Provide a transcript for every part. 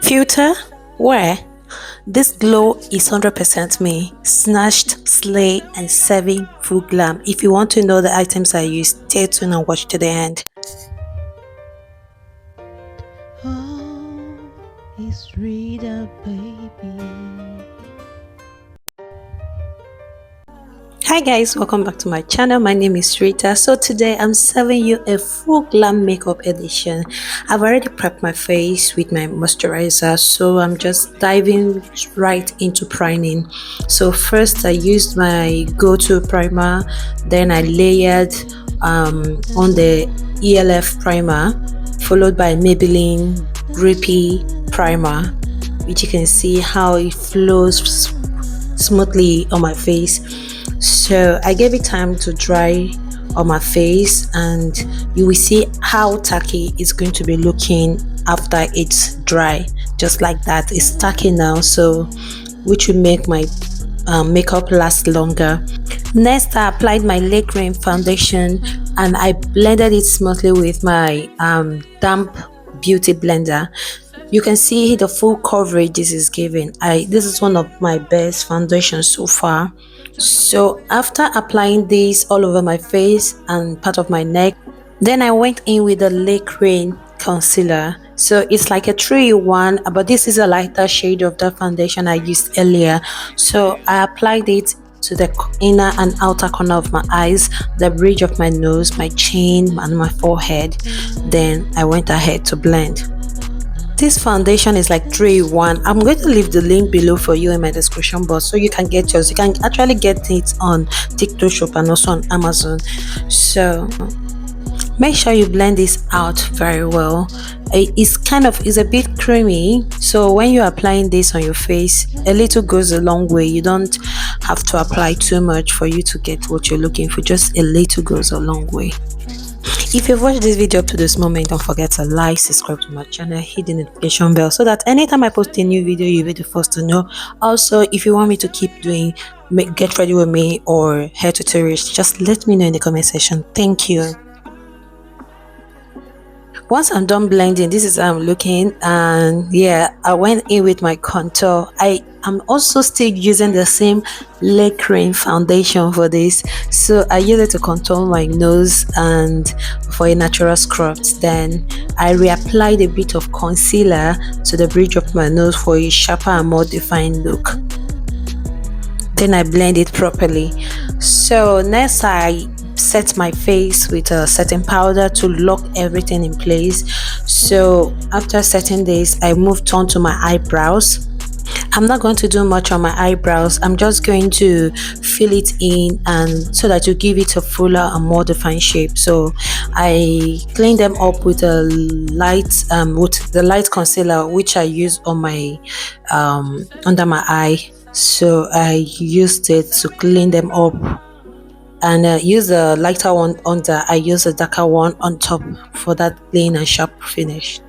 Filter? Where? This glow is 100% me. Snatched, slay, and serving full glam. If you want to know the items I use, stay tuned and watch to the end. Oh, it's Rita, baby. Hi guys, welcome back to my channel. My name is Rita. So today I'm serving you a full glam makeup edition. I've already prepped my face with my moisturizer, so I'm just diving right into priming. So first I used my go-to primer, then I layered on the e.l.f primer, followed by Maybelline Grippy primer, which you can see how it flows smoothly on my face. So I gave it time to dry on my face, and you will see how tacky it's going to be looking after it's dry. Just like that, it's tacky now, so which will make my makeup last longer. Next, I applied my Lakerain foundation and I blended it smoothly with my damp beauty blender. You can see the full coverage this is giving. This is one of my best foundations so far. So after applying this all over my face and part of my neck, then I went in with the Lakerain concealer. So it's like a 3-in-1, but this is a lighter shade of the foundation I used earlier. So I applied it to the inner and outer corner of my eyes, the bridge of my nose, my chin, and my forehead. Then I went ahead to blend. This foundation is like 3-in-1. I'm going to leave the link below for you in my description box so you can get yours. You can actually get it on TikTok shop and also on Amazon. So make sure you blend this out very well. It's a bit creamy, so when you're applying this on your face, a little goes a long way. You don't have to apply too much for you to get what you're looking for. Just a little goes a long way. If you've watched this video up to this moment, don't forget to like, subscribe to my channel, hit the notification bell so that anytime I post a new video, you'll be the first to know. Also, if you want me to keep doing get ready with me or hair tutorials, just let me know in the comment section. Thank you. Once I'm done blending, this is how I'm looking, and yeah, I went in with my contour. I'm also still using the same Lakerain foundation for this, so I use it to contour my nose and for a natural scrub. Then I reapplied a bit of concealer to the bridge of my nose for a sharper and more defined look. Then I blend it properly. So next I set my face with a setting powder to lock everything in place. So after setting this, I moved on to my eyebrows. I'm not going to do much on my eyebrows. I'm just going to fill it in, and so that you give it a fuller and more defined shape. So I clean them up with a light concealer, which I use on my under my eye. So I used it to clean them up, and use a lighter one under. I use a darker one on top for that clean and sharp finish.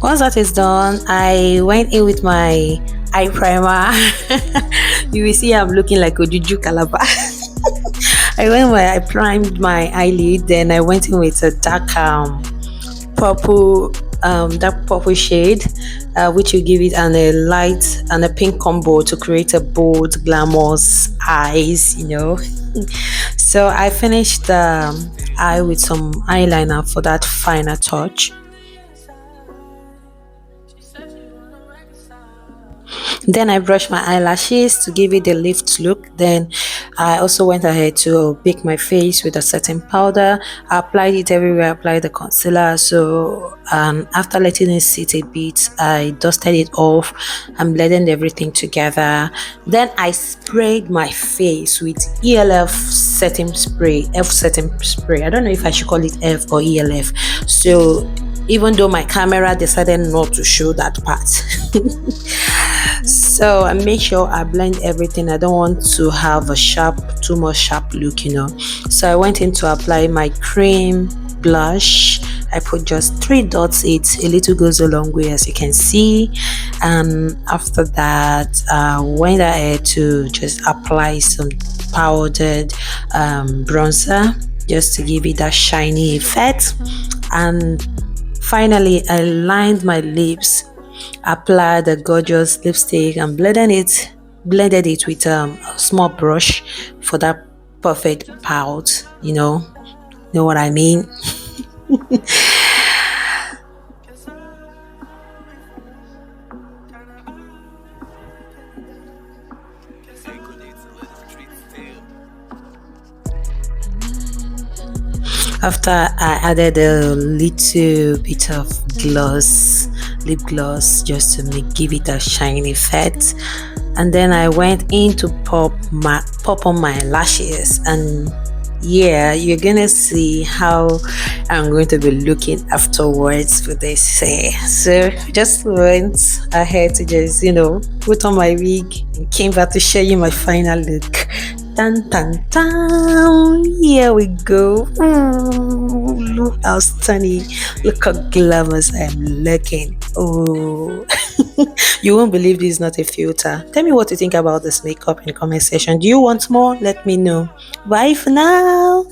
Once that is done, I went in with my eye primer. You will see I'm looking like a juju calabash. I primed my eyelid, then I went in with a dark purple shade, which will give it a light and a pink combo to create a bold, glamorous eyes, you know. So I finished the eye with some eyeliner for that finer touch. Then I brushed my eyelashes to give it the lift look. Then I also went ahead to bake my face with a setting powder. I applied it everywhere. I applied the concealer. So after letting it sit a bit, I dusted it off and blended everything together. Then I sprayed my face with e.l.f setting spray. Setting spray. I don't know if I should call it F or e.l.f. So even though my camera decided not to show that part. So I make sure I blend everything. I don't want to have a too much sharp look, you know. So I went in to apply my cream blush. I put just 3 dots. It a little goes a long way, as you can see. And after that, went ahead to just apply some powdered bronzer just to give it that shiny effect. And finally, I lined my lips, applied a gorgeous lipstick, and blended it with a small brush for that perfect pout. Know what I mean? After I added a little bit of lip gloss, just to give it a shiny effect. And then I went in to pop on my lashes, and yeah, you're gonna see how I'm going to be looking afterwards for this. So just went ahead to just put on my wig and came back to show you my final look. Dun dun dun! Here we go. Look how stunning! Look how glamorous I am looking. Oh, you won't believe this is not a filter. Tell me what you think about this makeup in the comment section. Do you want more? Let me know. Bye for now.